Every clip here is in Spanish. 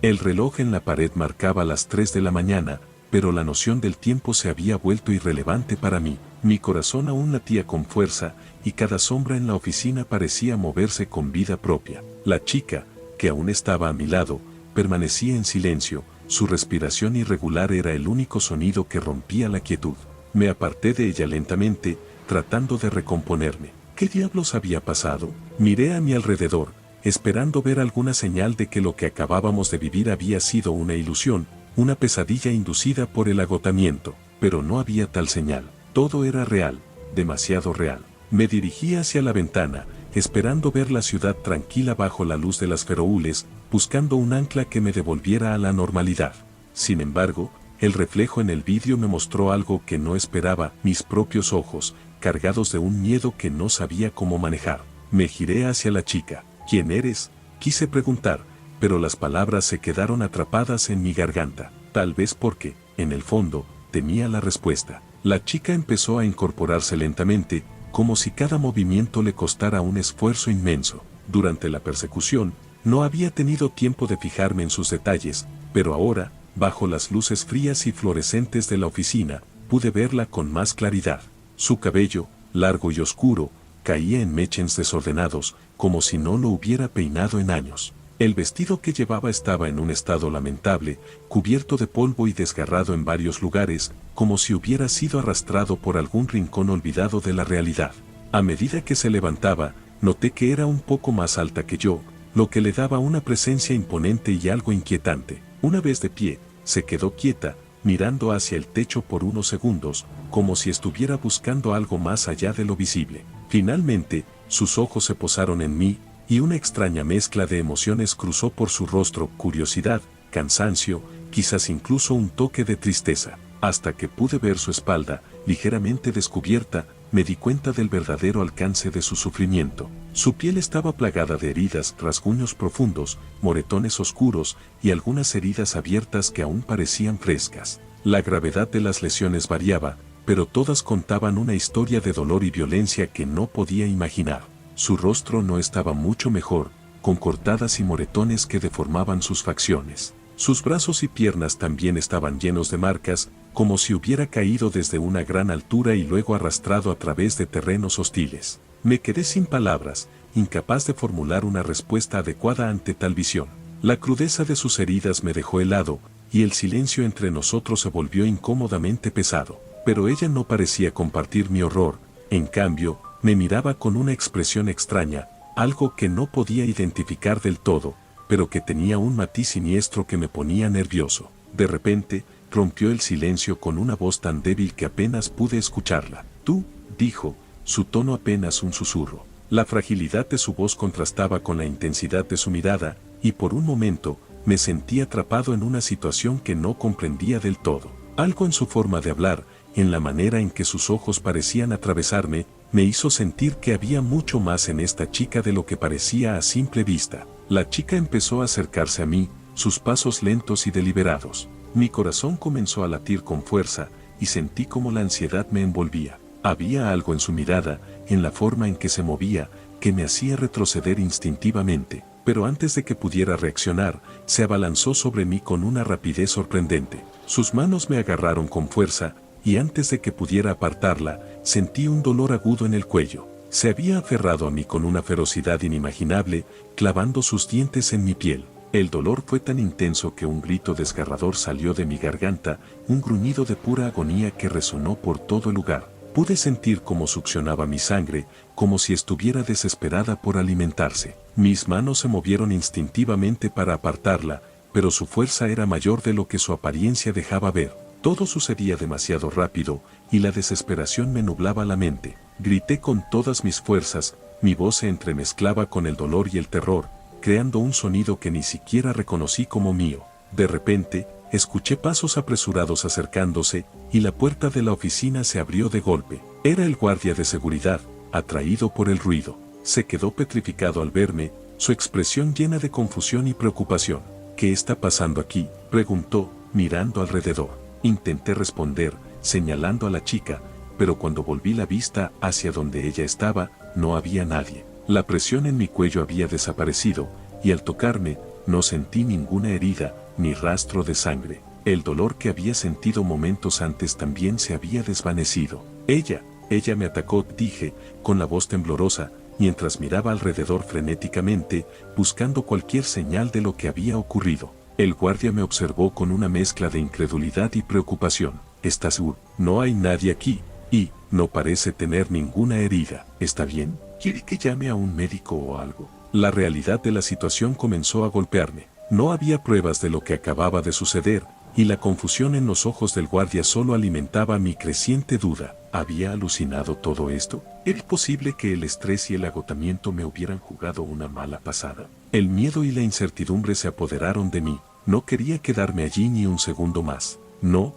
El reloj en la pared marcaba las 3 de la mañana, pero la noción del tiempo se había vuelto irrelevante para mí. Mi corazón aún latía con fuerza, y cada sombra en la oficina parecía moverse con vida propia. La chica, que aún estaba a mi lado, permanecía en silencio, su respiración irregular era el único sonido que rompía la quietud. Me aparté de ella lentamente, tratando de recomponerme. ¿Qué diablos había pasado? Miré a mi alrededor, esperando ver alguna señal de que lo que acabábamos de vivir había sido una ilusión, una pesadilla inducida por el agotamiento, pero no había tal señal. Todo era real, demasiado real. Me dirigí hacia la ventana, esperando ver la ciudad tranquila bajo la luz de las feroúles, buscando un ancla que me devolviera a la normalidad. Sin embargo, el reflejo en el vidrio me mostró algo que no esperaba, mis propios ojos, cargados de un miedo que no sabía cómo manejar. Me giré hacia la chica. ¿Quién eres?, quise preguntar, pero las palabras se quedaron atrapadas en mi garganta, tal vez porque, en el fondo, temía la respuesta. La chica empezó a incorporarse lentamente, como si cada movimiento le costara un esfuerzo inmenso. Durante la persecución, no había tenido tiempo de fijarme en sus detalles, pero ahora, bajo las luces frías y fluorescentes de la oficina, pude verla con más claridad. Su cabello, largo y oscuro, caía en mechens desordenados, como si no lo hubiera peinado en años. El vestido que llevaba estaba en un estado lamentable, cubierto de polvo y desgarrado en varios lugares, como si hubiera sido arrastrado por algún rincón olvidado de la realidad. A medida que se levantaba, noté que era un poco más alta que yo, lo que le daba una presencia imponente y algo inquietante. Una vez de pie, se quedó quieta, mirando hacia el techo por unos segundos, como si estuviera buscando algo más allá de lo visible. Finalmente, sus ojos se posaron en mí, y una extraña mezcla de emociones cruzó por su rostro: curiosidad, cansancio, quizás incluso un toque de tristeza. Hasta que pude ver su espalda, ligeramente descubierta, me di cuenta del verdadero alcance de su sufrimiento. Su piel estaba plagada de heridas, rasguños profundos, moretones oscuros y algunas heridas abiertas que aún parecían frescas. La gravedad de las lesiones variaba, pero todas contaban una historia de dolor y violencia que no podía imaginar. Su rostro no estaba mucho mejor, con cortadas y moretones que deformaban sus facciones. Sus brazos y piernas también estaban llenos de marcas, como si hubiera caído desde una gran altura y luego arrastrado a través de terrenos hostiles. Me quedé sin palabras, incapaz de formular una respuesta adecuada ante tal visión. La crudeza de sus heridas me dejó helado, y el silencio entre nosotros se volvió incómodamente pesado. Pero ella no parecía compartir mi horror, en cambio, me miraba con una expresión extraña, algo que no podía identificar del todo, pero que tenía un matiz siniestro que me ponía nervioso. De repente, rompió el silencio con una voz tan débil que apenas pude escucharla. «Tú», dijo, su tono apenas un susurro. La fragilidad de su voz contrastaba con la intensidad de su mirada, y por un momento, me sentí atrapado en una situación que no comprendía del todo. Algo en su forma de hablar, en la manera en que sus ojos parecían atravesarme, me hizo sentir que había mucho más en esta chica de lo que parecía a simple vista. La chica empezó a acercarse a mí, sus pasos lentos y deliberados. Mi corazón comenzó a latir con fuerza, y sentí como la ansiedad me envolvía. Había algo en su mirada, en la forma en que se movía, que me hacía retroceder instintivamente. Pero antes de que pudiera reaccionar, se abalanzó sobre mí con una rapidez sorprendente. Sus manos me agarraron con fuerza, y antes de que pudiera apartarla, sentí un dolor agudo en el cuello. Se había aferrado a mí con una ferocidad inimaginable, clavando sus dientes en mi piel. El dolor fue tan intenso que un grito desgarrador salió de mi garganta, un gruñido de pura agonía que resonó por todo el lugar. Pude sentir cómo succionaba mi sangre, como si estuviera desesperada por alimentarse. Mis manos se movieron instintivamente para apartarla, pero su fuerza era mayor de lo que su apariencia dejaba ver. Todo sucedía demasiado rápido, y la desesperación me nublaba la mente. Grité con todas mis fuerzas, mi voz se entremezclaba con el dolor y el terror, creando un sonido que ni siquiera reconocí como mío. De repente, escuché pasos apresurados acercándose, y la puerta de la oficina se abrió de golpe. Era el guardia de seguridad, atraído por el ruido. Se quedó petrificado al verme, su expresión llena de confusión y preocupación. «¿Qué está pasando aquí?», preguntó, mirando alrededor. Intenté responder, señalando a la chica, pero cuando volví la vista hacia donde ella estaba, no había nadie. La presión en mi cuello había desaparecido, y al tocarme, no sentí ninguna herida, ni rastro de sangre. El dolor que había sentido momentos antes también se había desvanecido. Ella me atacó, dije, con la voz temblorosa, mientras miraba alrededor frenéticamente, buscando cualquier señal de lo que había ocurrido. El guardia me observó con una mezcla de incredulidad y preocupación. ¿Estás seguro? No hay nadie aquí, y no parece tener ninguna herida. ¿Está bien? ¿Quiere que llame a un médico o algo? La realidad de la situación comenzó a golpearme. No había pruebas de lo que acababa de suceder, y la confusión en los ojos del guardia solo alimentaba mi creciente duda. ¿Había alucinado todo esto? ¿Era posible que el estrés y el agotamiento me hubieran jugado una mala pasada? El miedo y la incertidumbre se apoderaron de mí. No quería quedarme allí ni un segundo más. No,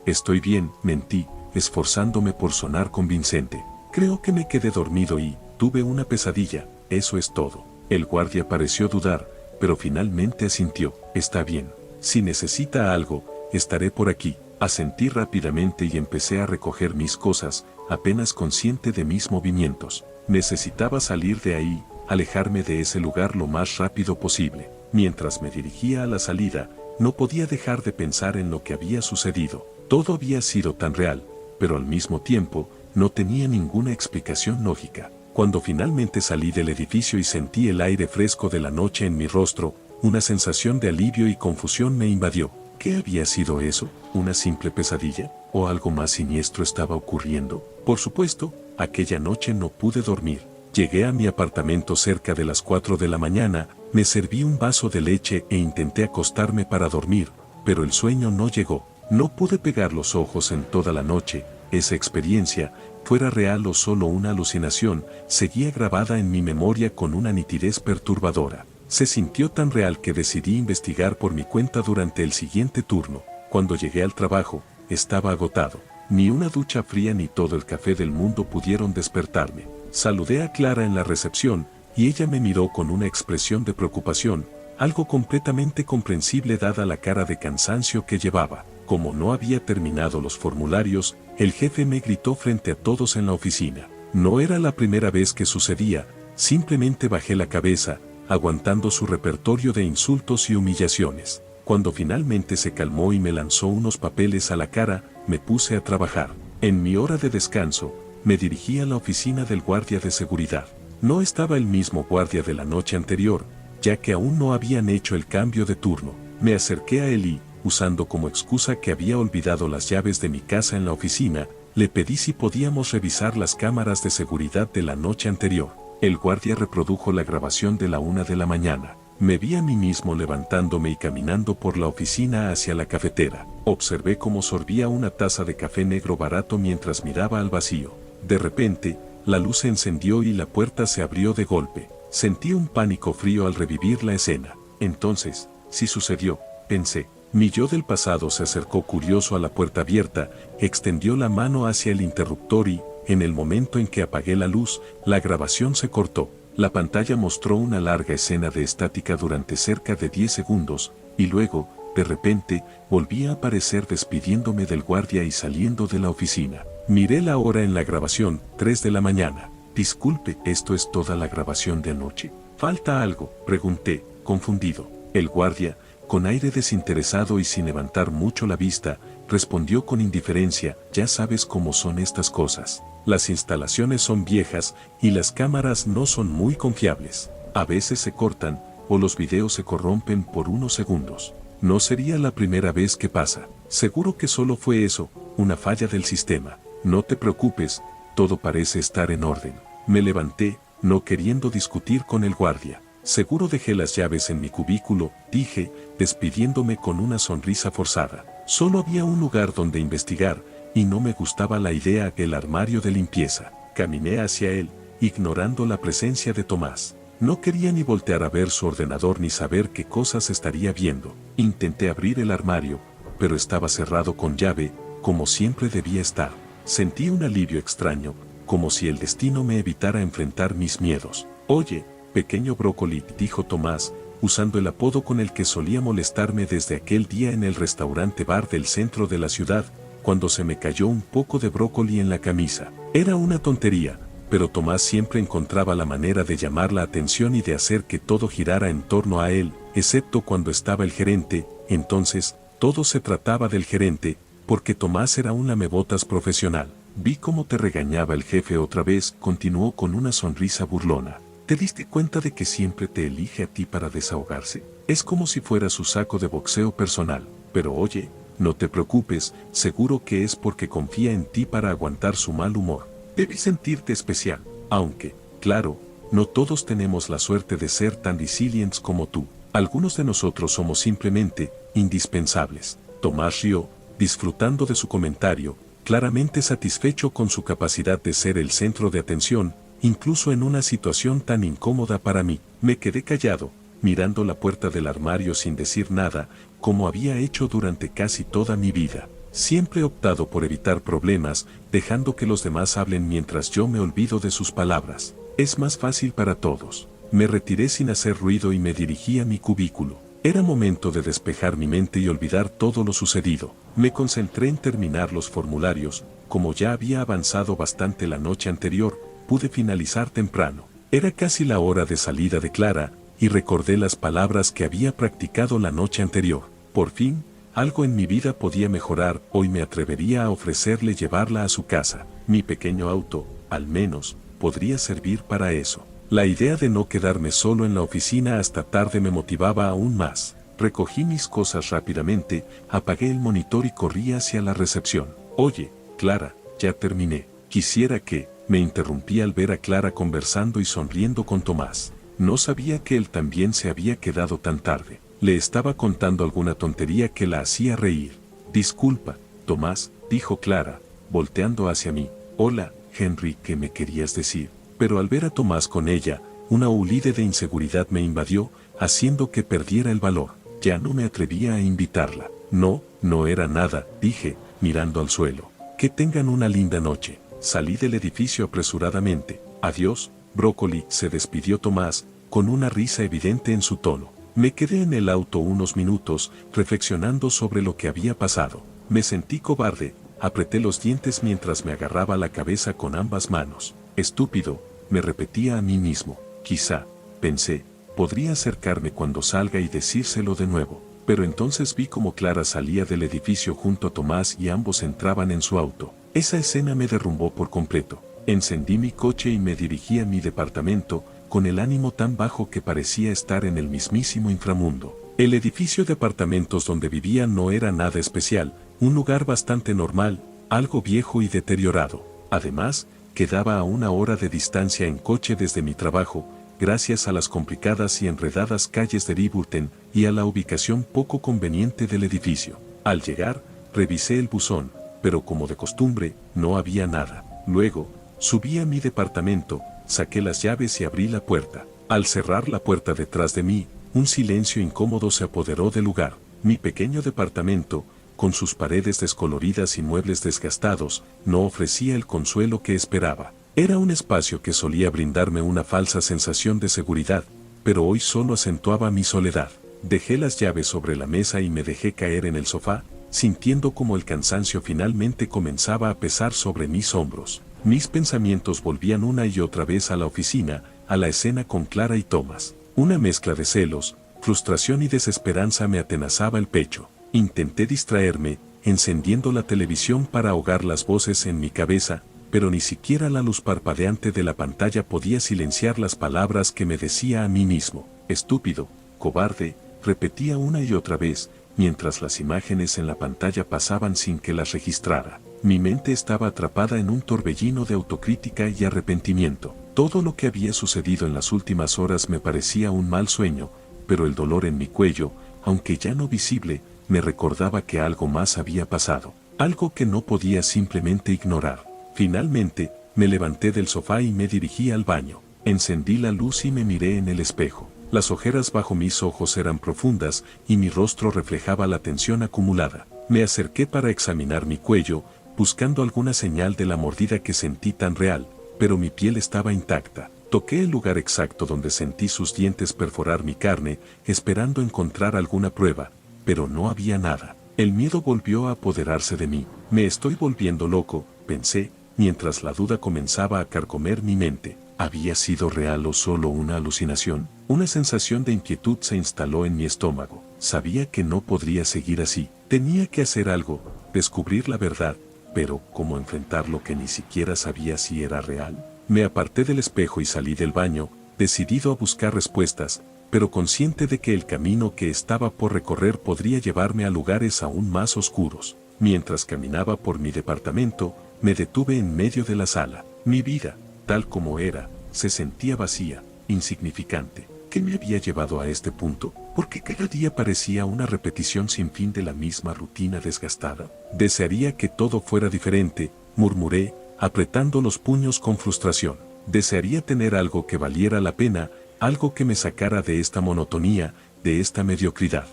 estoy bien, mentí, esforzándome por sonar convincente. Creo que me quedé dormido y tuve una pesadilla, eso es todo. El guardia pareció dudar, pero finalmente asintió. Está bien. Si necesita algo, estaré por aquí. Asentí rápidamente y empecé a recoger mis cosas, apenas consciente de mis movimientos. Necesitaba salir de ahí, alejarme de ese lugar lo más rápido posible. Mientras me dirigía a la salida, no podía dejar de pensar en lo que había sucedido. Todo había sido tan real, pero al mismo tiempo, no tenía ninguna explicación lógica. Cuando finalmente salí del edificio y sentí el aire fresco de la noche en mi rostro, una sensación de alivio y confusión me invadió. ¿Qué había sido eso? ¿Una simple pesadilla? ¿O algo más siniestro estaba ocurriendo? Por supuesto, aquella noche no pude dormir. Llegué a mi apartamento cerca de las 4 de la mañana, me serví un vaso de leche e intenté acostarme para dormir, pero el sueño no llegó. No pude pegar los ojos en toda la noche. Esa experiencia, fuera real o solo una alucinación, seguía grabada en mi memoria con una nitidez perturbadora. Se sintió tan real que decidí investigar por mi cuenta durante el siguiente turno. Cuando llegué al trabajo, estaba agotado. Ni una ducha fría ni todo el café del mundo pudieron despertarme. Saludé a Clara en la recepción, y ella me miró con una expresión de preocupación, algo completamente comprensible dada la cara de cansancio que llevaba. Como no había terminado los formularios, el jefe me gritó frente a todos en la oficina. No era la primera vez que sucedía, simplemente bajé la cabeza, aguantando su repertorio de insultos y humillaciones. Cuando finalmente se calmó y me lanzó unos papeles a la cara, me puse a trabajar. En mi hora de descanso, me dirigí a la oficina del guardia de seguridad. No estaba el mismo guardia de la noche anterior, ya que aún no habían hecho el cambio de turno. Me acerqué a él y, usando como excusa que había olvidado las llaves de mi casa en la oficina, le pedí si podíamos revisar las cámaras de seguridad de la noche anterior. El guardia reprodujo la grabación de la 1 de la mañana. Me vi a mí mismo levantándome y caminando por la oficina hacia la cafetera. Observé cómo sorbía una taza de café negro barato mientras miraba al vacío. De repente, la luz se encendió y la puerta se abrió de golpe. Sentí un pánico frío al revivir la escena. Entonces, sí sucedió, pensé. Mi yo del pasado se acercó curioso a la puerta abierta, extendió la mano hacia el interruptor y, en el momento en que apagué la luz, la grabación se cortó. La pantalla mostró una larga escena de estática durante cerca de 10 segundos, y luego, de repente, volví a aparecer despidiéndome del guardia y saliendo de la oficina. Miré la hora en la grabación, 3 de la mañana. Disculpe, ¿esto es toda la grabación de anoche? ¿Falta algo?, pregunté, confundido. El guardia, con aire desinteresado y sin levantar mucho la vista, respondió con indiferencia: ya sabes cómo son estas cosas. Las instalaciones son viejas y las cámaras no son muy confiables. A veces se cortan o los videos se corrompen por unos segundos. No sería la primera vez que pasa. Seguro que solo fue eso, una falla del sistema. No te preocupes, todo parece estar en orden. Me levanté, no queriendo discutir con el guardia. Seguro dejé las llaves en mi cubículo, dije, despidiéndome con una sonrisa forzada. Solo había un lugar donde investigar, y no me gustaba la idea del armario de limpieza. Caminé hacia él, ignorando la presencia de Tomás. No quería ni voltear a ver su ordenador ni saber qué cosas estaría viendo. Intenté abrir el armario, pero estaba cerrado con llave, como siempre debía estar. Sentí un alivio extraño, como si el destino me evitara enfrentar mis miedos. Oye, pequeño brócoli, dijo Tomás, usando el apodo con el que solía molestarme desde aquel día en el restaurante bar del centro de la ciudad, cuando se me cayó un poco de brócoli en la camisa. Era una tontería, pero Tomás siempre encontraba la manera de llamar la atención y de hacer que todo girara en torno a él. excepto cuando estaba el gerente, entonces, todo se trataba del gerente, porque Tomás era un lamebotas profesional. Vi cómo te regañaba el jefe otra vez, continuó con una sonrisa burlona. ¿Te diste cuenta de que siempre te elige a ti para desahogarse? Es como si fuera su saco de boxeo personal. Pero oye, no te preocupes, seguro que es porque confía en ti para aguantar su mal humor. Debes sentirte especial, aunque, claro, no todos tenemos la suerte de ser tan resilientes como tú. Algunos de nosotros somos simplemente indispensables. Tomás rió, disfrutando de su comentario, claramente satisfecho con su capacidad de ser el centro de atención, incluso en una situación tan incómoda para mí. Me quedé callado, mirando la puerta del armario sin decir nada, como había hecho durante casi toda mi vida. Siempre he optado por evitar problemas, dejando que los demás hablen mientras yo me olvido de sus palabras. Es más fácil para todos. Me retiré sin hacer ruido y me dirigí a mi cubículo. Era momento de despejar mi mente y olvidar todo lo sucedido. Me concentré en terminar los formularios. Como ya había avanzado bastante la noche anterior, pude finalizar temprano. Era casi la hora de salida de Clara, y recordé las palabras que había practicado la noche anterior. Por fin, algo en mi vida podía mejorar. Hoy me atrevería a ofrecerle llevarla a su casa. Mi pequeño auto, al menos, podría servir para eso. La idea de no quedarme solo en la oficina hasta tarde me motivaba aún más. Recogí mis cosas rápidamente, apagué el monitor y corrí hacia la recepción. Oye, Clara, ya terminé. Quisiera que, me interrumpí al ver a Clara conversando y sonriendo con Tomás. No sabía que él también se había quedado tan tarde. Le estaba contando alguna tontería que la hacía reír. Disculpa, Tomás, dijo Clara, volteando hacia mí. Hola, Henry, ¿qué me querías decir? Pero al ver a Tomás con ella, una oleada de inseguridad me invadió, haciendo que perdiera el valor. Ya no me atrevía a invitarla. No, no era nada, dije, mirando al suelo. Que tengan una linda noche. Salí del edificio apresuradamente. Adiós, Brócoli, se despidió Tomás, con una risa evidente en su tono. Me quedé en el auto unos minutos, reflexionando sobre lo que había pasado. Me sentí cobarde, apreté los dientes mientras me agarraba la cabeza con ambas manos. Estúpido, me repetía a mí mismo. Quizá, pensé, podría acercarme cuando salga y decírselo de nuevo. Pero entonces vi cómo Clara salía del edificio junto a Tomás y ambos entraban en su auto. Esa escena me derrumbó por completo. Encendí mi coche y me dirigí a mi departamento, con el ánimo tan bajo que parecía estar en el mismísimo inframundo. El edificio de apartamentos donde vivía no era nada especial, un lugar bastante normal, algo viejo y deteriorado. Además, quedaba a 1 hora de distancia en coche desde mi trabajo, gracias a las complicadas y enredadas calles de Riverton y a la ubicación poco conveniente del edificio. Al llegar, revisé el buzón, pero como de costumbre, no había nada. Luego, subí a mi departamento, saqué las llaves y abrí la puerta. Al cerrar la puerta detrás de mí, un silencio incómodo se apoderó del lugar. Mi pequeño departamento, con sus paredes descoloridas y muebles desgastados, no ofrecía el consuelo que esperaba. Era un espacio que solía brindarme una falsa sensación de seguridad, pero hoy solo acentuaba mi soledad. Dejé las llaves sobre la mesa y me dejé caer en el sofá, sintiendo como el cansancio finalmente comenzaba a pesar sobre mis hombros. Mis pensamientos volvían una y otra vez a la oficina, a la escena con Clara y Tomás. Una mezcla de celos, frustración y desesperanza me atenazaba el pecho. Intenté distraerme, encendiendo la televisión para ahogar las voces en mi cabeza, pero ni siquiera la luz parpadeante de la pantalla podía silenciar las palabras que me decía a mí mismo. Estúpido, cobarde, repetía una y otra vez, mientras las imágenes en la pantalla pasaban sin que las registrara. Mi mente estaba atrapada en un torbellino de autocrítica y arrepentimiento. Todo lo que había sucedido en las últimas horas me parecía un mal sueño, pero el dolor en mi cuello, aunque ya no visible, me recordaba que algo más había pasado, algo que no podía simplemente ignorar. Finalmente, me levanté del sofá y me dirigí al baño. Encendí la luz y me miré en el espejo. Las ojeras bajo mis ojos eran profundas y mi rostro reflejaba la tensión acumulada. Me acerqué para examinar mi cuello, buscando alguna señal de la mordida que sentí tan real, pero mi piel estaba intacta. Toqué el lugar exacto donde sentí sus dientes perforar mi carne, esperando encontrar alguna prueba, pero no había nada. El miedo volvió a apoderarse de mí. Me estoy volviendo loco, pensé, mientras la duda comenzaba a carcomer mi mente. ¿Había sido real o solo una alucinación? Una sensación de inquietud se instaló en mi estómago. Sabía que no podría seguir así. Tenía que hacer algo, descubrir la verdad, pero ¿cómo enfrentar lo que ni siquiera sabía si era real? Me aparté del espejo y salí del baño, decidido a buscar respuestas, pero consciente de que el camino que estaba por recorrer podría llevarme a lugares aún más oscuros. Mientras caminaba por mi departamento, me detuve en medio de la sala. Mi vida, tal como era, se sentía vacía, insignificante. ¿Qué me había llevado a este punto? Porque cada día parecía una repetición sin fin de la misma rutina desgastada. Desearía que todo fuera diferente, murmuré, apretando los puños con frustración. Desearía tener algo que valiera la pena, algo que me sacara de esta monotonía, de esta mediocridad.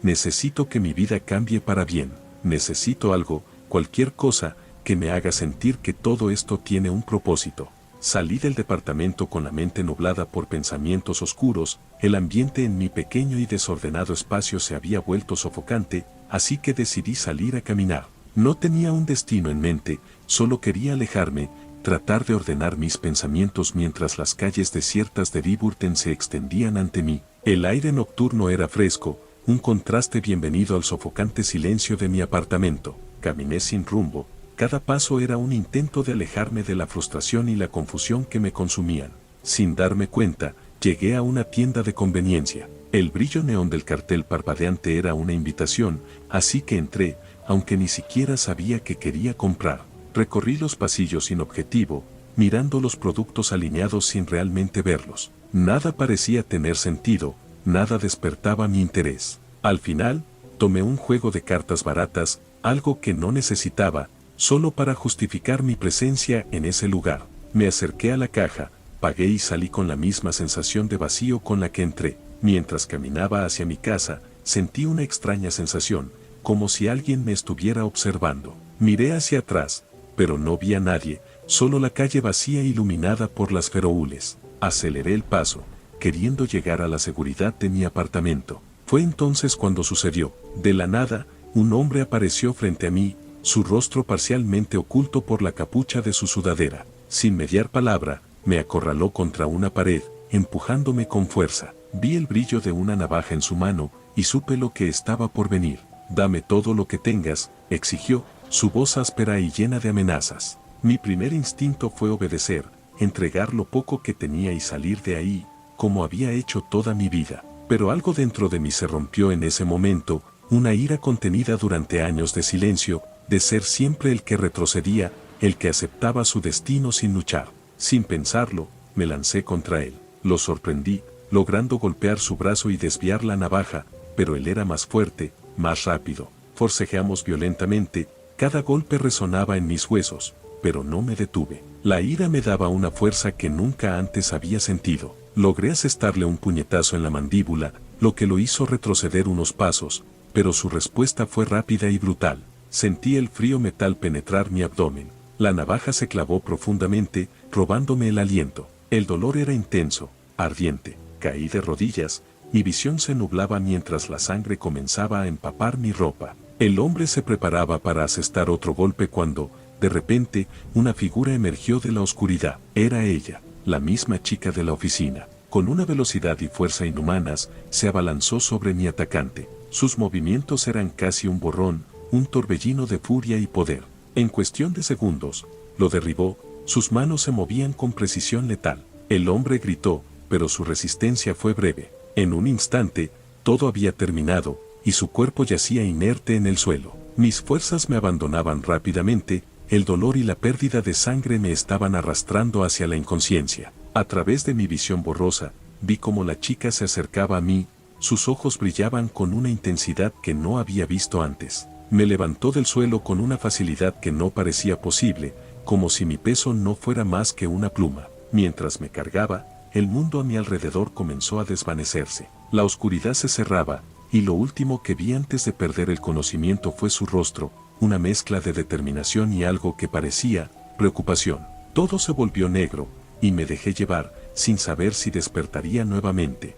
Necesito que mi vida cambie para bien. Necesito algo, cualquier cosa, que me haga sentir que todo esto tiene un propósito. Salí del departamento con la mente nublada por pensamientos oscuros, el ambiente en mi pequeño y desordenado espacio se había vuelto sofocante, así que decidí salir a caminar. No tenía un destino en mente, solo quería alejarme, tratar de ordenar mis pensamientos mientras las calles desiertas de Biburten se extendían ante mí. El aire nocturno era fresco, un contraste bienvenido al sofocante silencio de mi apartamento. Caminé sin rumbo. Cada paso era un intento de alejarme de la frustración y la confusión que me consumían. Sin darme cuenta, llegué a una tienda de conveniencia. El brillo neón del cartel parpadeante era una invitación, así que entré, aunque ni siquiera sabía qué quería comprar. Recorrí los pasillos sin objetivo, mirando los productos alineados sin realmente verlos. Nada parecía tener sentido, nada despertaba mi interés. Al final, tomé un juego de cartas baratas, algo que no necesitaba, solo para justificar mi presencia en ese lugar. Me acerqué a la caja, pagué y salí con la misma sensación de vacío con la que entré. Mientras caminaba hacia mi casa, sentí una extraña sensación, como si alguien me estuviera observando. Miré hacia atrás, pero no vi a nadie, solo la calle vacía iluminada por las faroles. Aceleré el paso, queriendo llegar a la seguridad de mi apartamento. Fue entonces cuando sucedió. De la nada, un hombre apareció frente a mí, su rostro parcialmente oculto por la capucha de su sudadera. Sin mediar palabra, me acorraló contra una pared, empujándome con fuerza. Vi el brillo de una navaja en su mano, y supe lo que estaba por venir. «Dame todo lo que tengas», exigió, su voz áspera y llena de amenazas. Mi primer instinto fue obedecer, entregar lo poco que tenía y salir de ahí, como había hecho toda mi vida. Pero algo dentro de mí se rompió en ese momento, una ira contenida durante años de silencio, de ser siempre el que retrocedía, el que aceptaba su destino sin luchar. Sin pensarlo, me lancé contra él. Lo sorprendí, logrando golpear su brazo y desviar la navaja, pero él era más fuerte, más rápido. Forcejeamos violentamente, cada golpe resonaba en mis huesos, pero no me detuve. La ira me daba una fuerza que nunca antes había sentido. Logré asestarle un puñetazo en la mandíbula, lo que lo hizo retroceder unos pasos, pero su respuesta fue rápida y brutal. Sentí el frío metal penetrar mi abdomen. La navaja se clavó profundamente, robándome el aliento. El dolor era intenso, ardiente. Caí de rodillas, mi visión se nublaba mientras la sangre comenzaba a empapar mi ropa. El hombre se preparaba para asestar otro golpe cuando, de repente, una figura emergió de la oscuridad. Era ella, la misma chica de la oficina. Con una velocidad y fuerza inhumanas, se abalanzó sobre mi atacante. Sus movimientos eran casi un borrón, un torbellino de furia y poder. En cuestión de segundos, lo derribó, sus manos se movían con precisión letal. El hombre gritó, pero su resistencia fue breve. En un instante, todo había terminado, y su cuerpo yacía inerte en el suelo. Mis fuerzas me abandonaban rápidamente, el dolor y la pérdida de sangre me estaban arrastrando hacia la inconsciencia. A través de mi visión borrosa, vi cómo la chica se acercaba a mí, sus ojos brillaban con una intensidad que no había visto antes. Me levantó del suelo con una facilidad que no parecía posible, como si mi peso no fuera más que una pluma. Mientras me cargaba, el mundo a mi alrededor comenzó a desvanecerse. La oscuridad se cerraba, y lo último que vi antes de perder el conocimiento fue su rostro, una mezcla de determinación y algo que parecía preocupación. Todo se volvió negro, y me dejé llevar, sin saber si despertaría nuevamente.